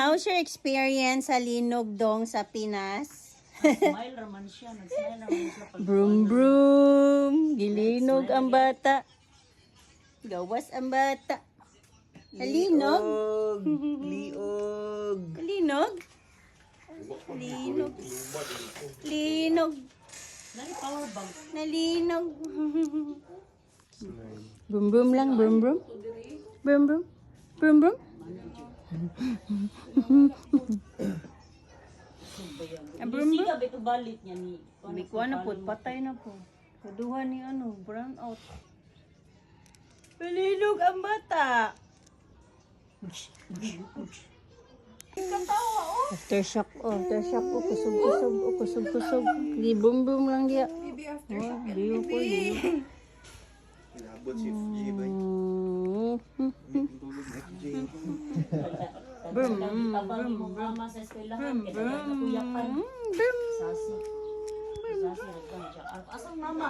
How's your experience sa linog dong sa Pinas? Nag-smile naman siya. Nag-smile naman siya. Brum brum, gilinog ang bata. Gawas ang bata. Linog? Liog. Linog? Linog. Linog. Nani power bank. Nalinog. Brum brum lang, brum brum. Brum brum. Brum brum. Hindi ka beto balit niya ni. Bikuan na po, patay na po. Kaduha ni ano, brown out. Palinog ang bata. Katawa, oh. Aftershock, oh. Aftershock, oh. Kusog-kusog, oh. Kusog-kusog. Di boom-boom lang dia. Baby aftershock. Oh, diyo po, diyo. Inabot si FJ ba? Boom, Abang mo mama sa eskwelahan. Kaya nagkakuyakan. boom. Sasi. Sasi nagkan siya. Asang mama?